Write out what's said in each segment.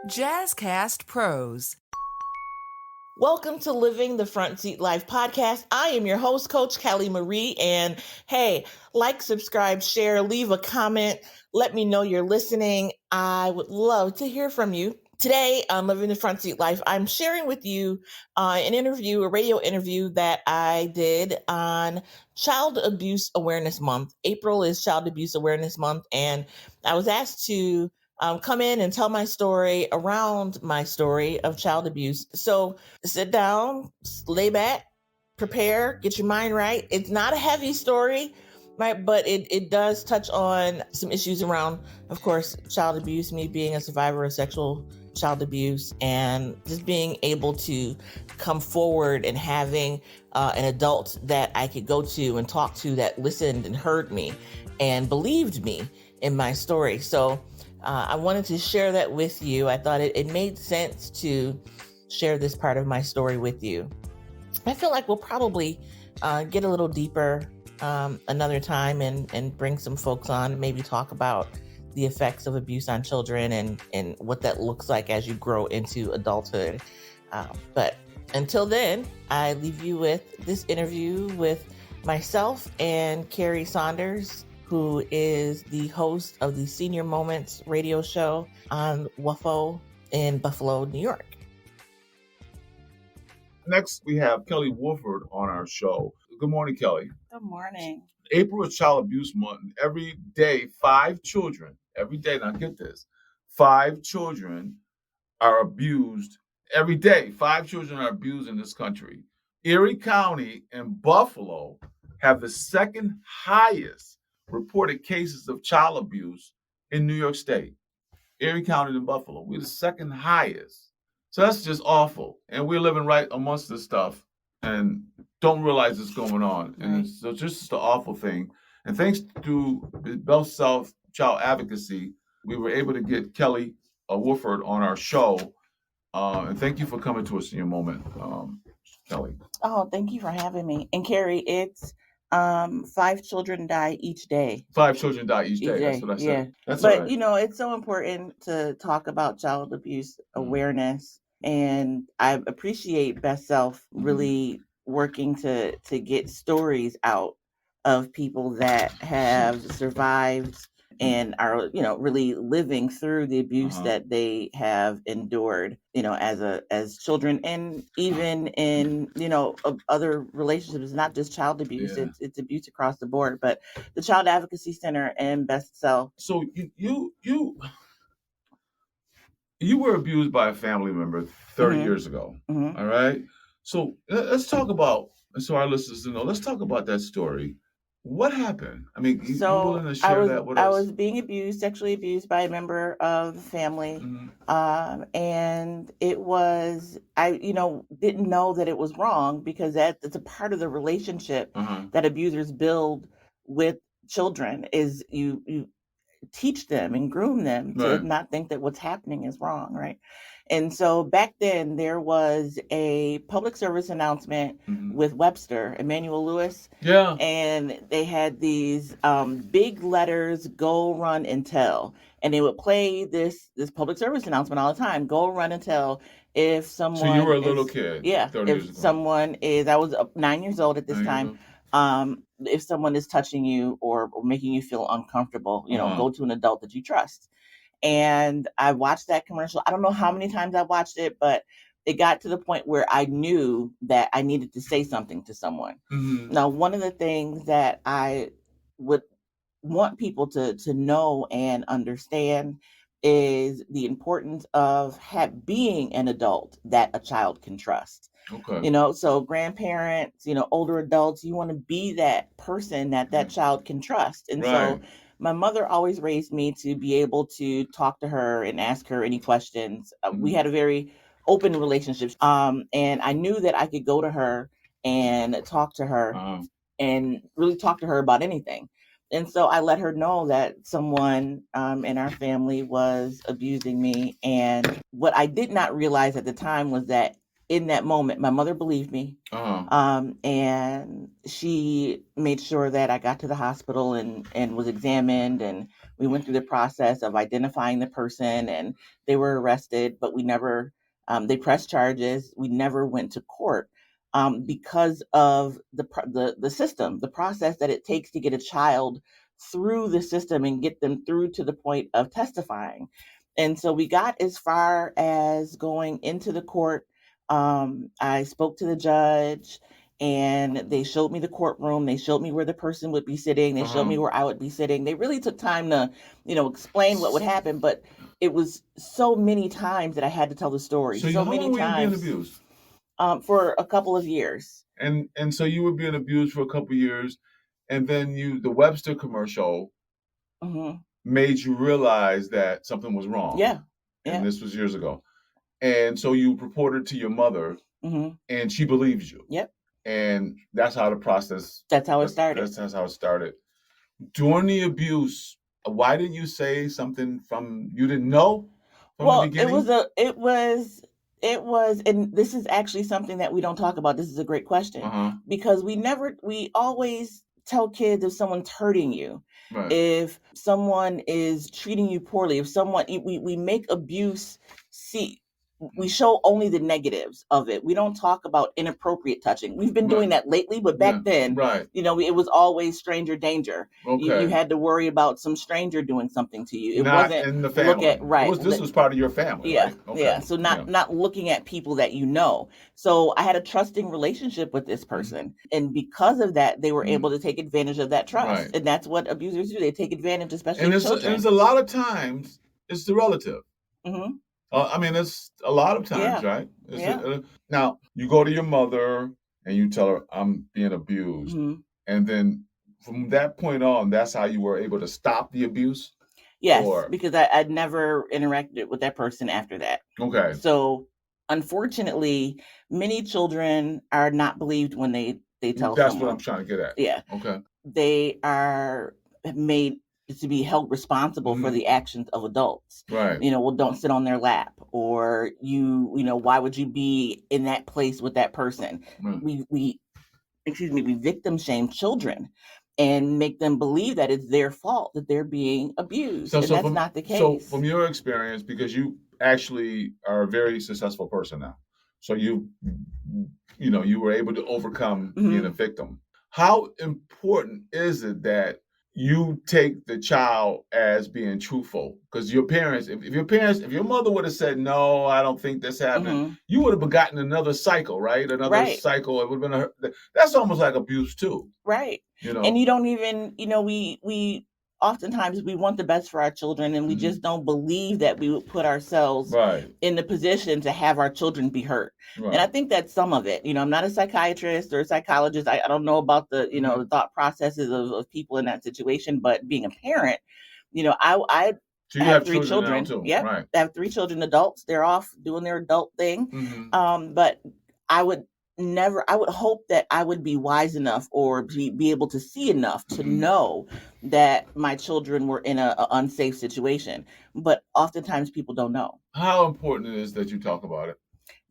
Jazzcast Pros. Welcome to Living the Front Seat Life podcast. I am your host, Coach Kelly Marie. And hey, like, subscribe, share, leave a comment. Let me know you're listening. I would love to hear from you. Today on Living the Front Seat Life, I'm sharing with you a radio interview that I did on Child Abuse Awareness Month. April is Child Abuse Awareness Month, and I was asked to come in and tell my story around my story of child abuse. So sit down, lay back, prepare, get your mind right. It's not a heavy story, right? But it does touch on some issues around, of course, child abuse, me being a survivor of sexual child abuse, and just being able to come forward and having an adult that I could go to and talk to that listened and heard me and believed me in my story. So I wanted to share that with you. I thought it made sense to share this part of my story with you. I feel like we'll probably get a little deeper another time and bring some folks on, maybe talk about the effects of abuse on children and what that looks like as you grow into adulthood. But until then, I leave you with this interview with myself and Kerry Sanders, who is the host of the Senior Moments radio show on WUFO in Buffalo, New York. Next, we have Kelly Woolford on our show. Good morning, Kelly. Good morning. April is Child Abuse Month. Every day, 5 children, now get this, 5 children are abused. Every day, 5 children are abused in this country. Erie County and Buffalo have the second highest reported cases of child abuse in New York State. Erie County and Buffalo, we're the second highest. So that's just awful. And we're living right amongst this stuff and don't realize it's going on. And so just the awful thing. And thanks to Bell South Child Advocacy, we were able to get Kelly Woolford on our show. And thank you for coming to us in your moment, Kelly. Oh, thank you for having me. And Kerry, it's 5 children die each day. 5 children die each day. That's what I said. Yeah. That's but, all right. You know, it's so important to talk about child abuse awareness. And I appreciate Best Self really working to get stories out of people that have survived and are, really living through the abuse that they have endured, as children, and even in, other relationships, not just child abuse, it's abuse across the board. But the Child Advocacy Center and Best Self. So you were abused by a family member 30 years ago, all right? So let's talk about, so our listeners know, let's talk about that story. What happened? I mean, you willing to share that with us? I was being sexually abused by a member of the family. And it was, I didn't know that it was wrong, because it's a part of the relationship that abusers build with children, is you teach them and groom them to not think that what's happening is wrong, right? And so back then there was a public service announcement with Webster, Emmanuel Lewis. Yeah. And they had these big letters, go, run, and tell. And they would play this public service announcement all the time. Go, run, and tell. If someone... So you were a little kid. Yeah. If someone is... I was 9 years old at this time. If someone is touching you or making you feel uncomfortable, go to an adult that you trust. And I watched that commercial. I don't know how many times I watched it, but it got to the point where I knew that I needed to say something to someone. Now, one of the things that I would want people to know and understand is the importance of being an adult that a child can trust. Okay. So grandparents, older adults, you want to be that person that child can trust. And so my mother always raised me to be able to talk to her and ask her any questions. We had a very open relationship. And I knew that I could go to her and talk to her and really talk to her about anything. And so I let her know that someone in our family was abusing me. And what I did not realize at the time was that in that moment, my mother believed me. And she made sure that I got to the hospital and was examined and We went through the process of identifying the person, and they were arrested, but we never, they pressed charges. We never went to court because of the system, the process that it takes to get a child through the system and get them through to the point of testifying. And so we got as far as going into the court. I spoke to the judge, and they showed me the courtroom. They showed me where the person would be sitting. They showed me where I would be sitting. They really took time to, explain what would happen. But it was so many times that I had to tell the story. So so how many long were you times being abused? For a couple of years. And so you were being abused for a couple of years, and then the Webster commercial made you realize that something was wrong. Yeah. And this was years ago. And so you reported to your mother, and she believes you. Yep. And that's how the process. That's how it started. That's how it started. During the abuse, why didn't you say something you didn't know from the beginning? It was, and this is actually something that we don't talk about. This is a great question because we always tell kids if someone's hurting you, if someone is treating you poorly, we make abuse we show only the negatives of it. We don't talk about inappropriate touching. We've been doing that lately, but back then, it was always stranger danger. Okay. You had to worry about some stranger doing something to you. It not wasn't in the family. This was part of your family. Yeah. Right? Okay. Yeah. So not looking at people that you know. So I had a trusting relationship with this person. And because of that, they were able to take advantage of that trust. Right. And that's what abusers do. They take advantage, especially and children. And a lot of times it's the relative. It's a lot of times, right? Now, you go to your mother and you tell her, I'm being abused. And then from that point on, that's how you were able to stop the abuse? Yes, because I'd never interacted with that person after that. Okay. So, unfortunately, many children are not believed when they tell That's someone. what I'm trying to get at. Yeah. Okay. They are made to be held responsible for the actions of adults. Right. Well, don't sit on their lap, or why would you be in that place with that person? We victim shame children and make them believe that it's their fault that they're being abused. And that's not the case. So from your experience, because you actually are a very successful person now, so you were able to overcome being a victim. How important is it that you take the child as being truthful? Because your parents, if your mother would have said, no, I don't think this happened, you would have begotten another cycle, right? Another cycle. It would have been that's almost like abuse too. Right. And you don't even, we oftentimes we want the best for our children, and we just don't believe that we would put ourselves in the position to have our children be hurt. And I think that's some of it. I'm not a psychiatrist or a psychologist. I don't know about the, the thought processes of people in that situation, but being a parent, I so you have 3 children. Too. Yeah. Right. I have 3 children, adults. They're off doing their adult thing. But I would hope that I would be wise enough or be able to see enough to know that my children were in an unsafe situation. But oftentimes people don't know. How important it is that you talk about it?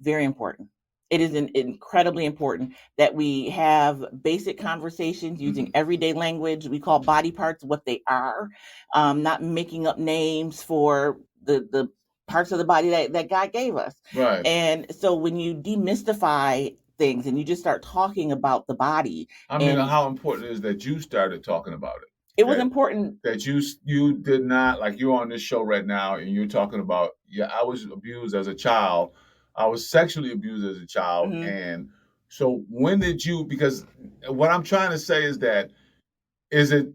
Very important. It is incredibly important that we have basic conversations using everyday language. We call body parts what they are, not making up names for the parts of the body that God gave us. Right. And so when you demystify things and you just start talking about the body. How important it is that you started talking about it? It was important that you did not, like you're on this show right now and you're talking about, I was abused as a child. I was sexually abused as a child. And so when did you, because what I'm trying to say is that, is it,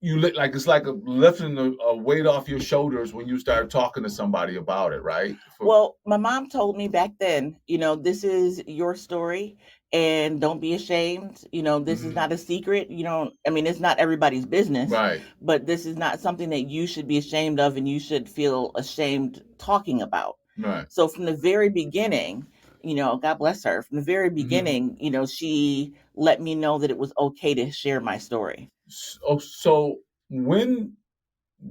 it's like lifting a weight off your shoulders when you start talking to somebody about it, right? Well, my mom told me back then, this is your story and don't be ashamed. This is not a secret. It's not everybody's business, right? But this is not something that you should be ashamed of and you should feel ashamed talking about. Right. So from the very beginning, God bless her, from the very beginning, she let me know that it was okay to share my story. So when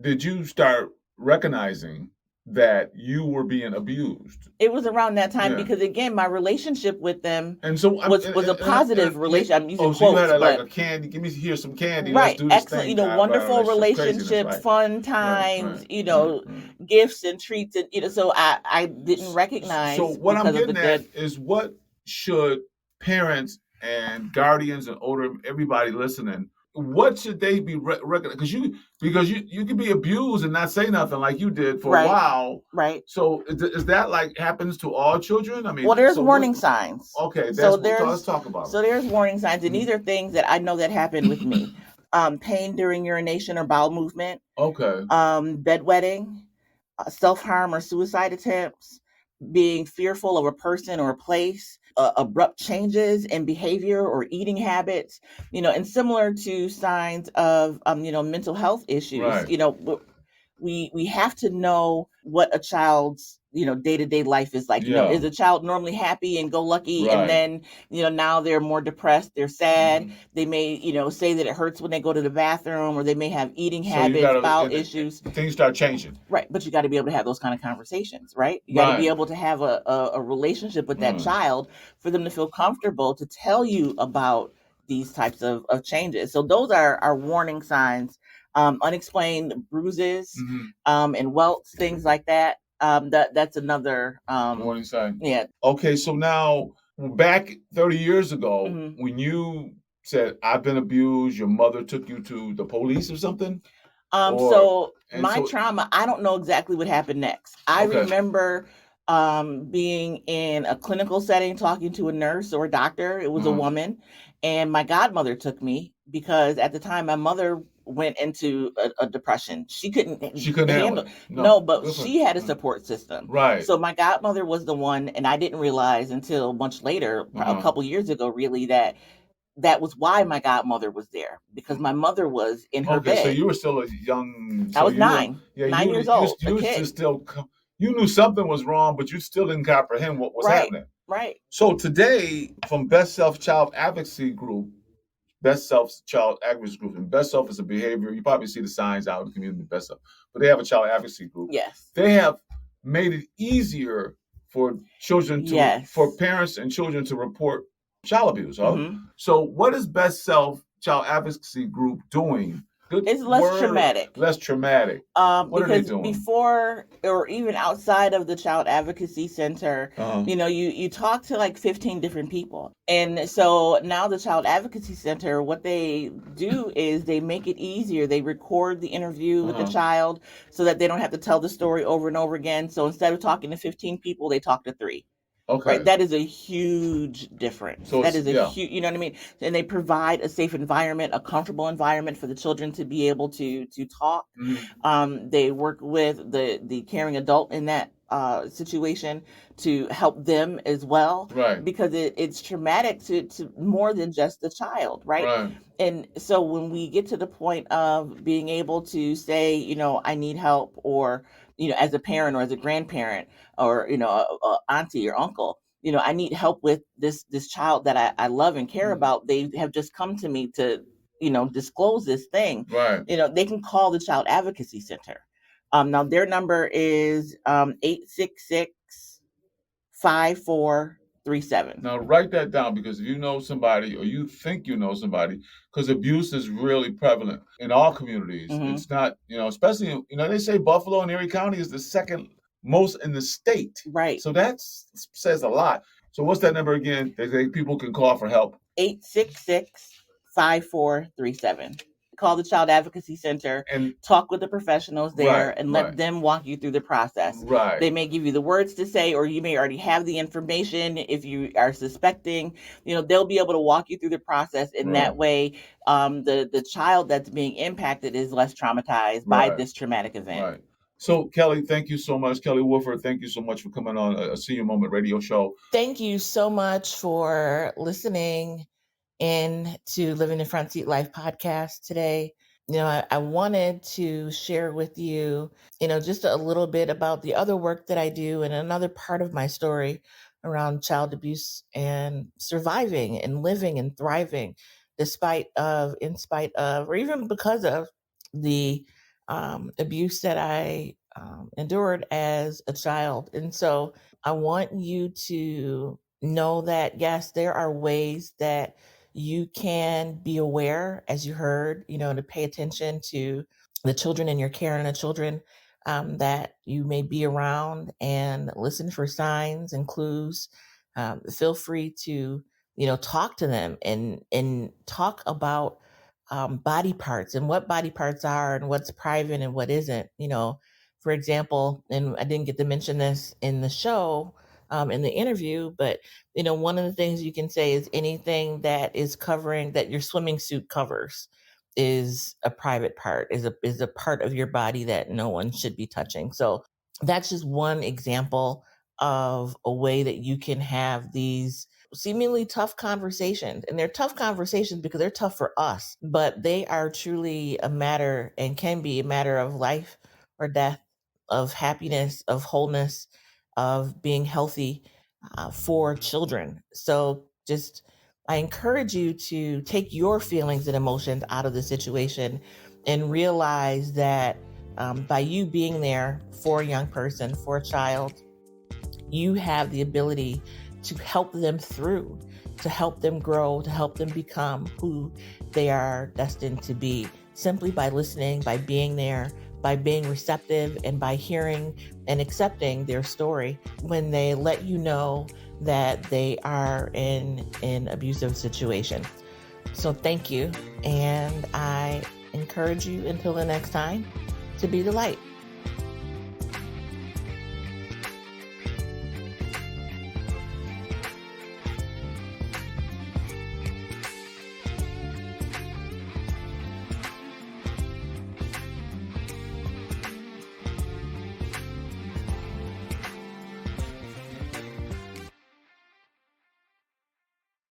did you start recognizing that you were being abused? It was around that time Yeah. because, again, my relationship with them And so was a positive relationship. I'm using so you quotes, had but a candy. Give me here's some candy. Let's right, do this excellent. thing. Wonderful Let's show craziness, relationships, right? fun times. Right. Gifts and treats, and so I didn't recognize. So what I'm because of the getting at good. is, what should parents and guardians and older everybody listening, what should they be recognizing? Because you can be abused and not say nothing like you did for a Right. while. Right. So is that like happens to all children? I mean, Well, there's warning signs. Okay, let's talk about So it. there's warning signs, and these are things that I know that happened with me. Pain during urination or bowel movement. Okay. Bedwetting, self-harm or suicide attempts, being fearful of a person or a place, abrupt changes in behavior or eating habits, and similar to signs of, mental health issues. Right. We have to know what a child's day-to-day life is like. Yeah. Is a child normally happy and go lucky, Right. and then now they're more depressed, they're sad. Mhm. They may say that it hurts when they go to the bathroom, or they may have eating So you habits, gotta, bowel issues. things start changing. Right, but you got to be able to have those kind of conversations, right? You got to be Right. able to have a relationship with that child for them to feel comfortable to tell you about these types of changes. So those are warning signs. Unexplained bruises, and welts, things like that. That's another Warning sign. Yeah. Okay, so now back 30 years ago, Mhm. when you said I've been abused, your mother took you to the police or something? So my trauma, I don't know exactly what happened next. I Okay. remember being in a clinical setting, talking to a nurse or a doctor. It was a woman, and my godmother took me because at the time my mother went into a depression. She couldn't handle it. No, but she had a support system. Right. So my godmother was the one, and I didn't realize until much later, a couple years ago, really, that was why my godmother was there, because my mother was in her bed. So you were still a young. I was 9 years old. You knew something was wrong, but you still didn't comprehend what was happening. Right. So today, from Best Self Child Advocacy Group, Best Self Child Advocacy Group, and Best Self is a behavior. You probably see the signs out in the community, Best Self, but they have a child advocacy group. Yes. They have made it easier for children for parents and children to report child abuse. So what is Best Self Child Advocacy Group doing? It's less traumatic. Less traumatic. What are they doing? Before, or even outside of the Child Advocacy Center, you talk to like 15 different people. And so now the Child Advocacy Center, what they do is they make it easier. They record the interview with the child so that they don't have to tell the story over and over again. So instead of talking to 15 people, they talk to 3. Okay. Right. That is a huge difference. So that is a huge, you know what I mean? And they provide a safe environment, a comfortable environment for the children to be able to talk. They work with the caring adult in that situation to help them as well. Right. Because it's traumatic to more than just the child, right? And so when we get to the point of being able to say, I need help, or as a parent or as a grandparent, or a auntie or uncle, I need help with this child that I love and care about. They have just come to me to disclose this thing. Right. They can call the Child Advocacy Center. Now their number is 866-5437. Now write that down, because if you know somebody, or you think you know somebody, because abuse is really prevalent in all communities. It's not, especially, they say Buffalo and Erie County is the second most in the state. Right. So that says a lot. So what's that number again? They say people can call for help. 866-5437. Call the Child Advocacy Center and talk with the professionals there, and let them walk you through the process. Right. They may give you the words to say, or you may already have the information. If you are suspecting, they'll be able to walk you through the process. And that way, the child that's being impacted is less traumatized by this traumatic event. Right. So, Kelly, thank you so much. Kelly Woolford, thank you so much for coming on a Senior Moment radio show. Thank you so much for listening in to Living the Front Seat Life podcast today. I wanted to share with you, just a little bit about the other work that I do, and another part of my story around child abuse and surviving and living and thriving in spite of, or even because of the abuse that I endured as a child. And so I want you to know that, yes, there are ways that you can be aware, as you heard, to pay attention to the children in your care and the children that you may be around, and listen for signs and clues. Feel free to, talk to them and talk about body parts and what body parts are and what's private and what isn't. For example, and I didn't get to mention this in the show, in the interview, but one of the things you can say is anything that is covering, that your swimming suit covers, is a private part, is a part of your body that no one should be touching. So that's just one example of a way that you can have these seemingly tough conversations. And they're tough conversations because they're tough for us, but they are truly a matter, and can be a matter, of life or death, of happiness, of wholeness, of being healthy for children. So I encourage you to take your feelings and emotions out of the situation and realize that by you being there for a young person, for a child, you have the ability to help them through, to help them grow, to help them become who they are destined to be, simply by listening, by being there, by being receptive, and by hearing and accepting their story when they let you know that they are in an abusive situation. So thank you. And I encourage you, until the next time, to be the light.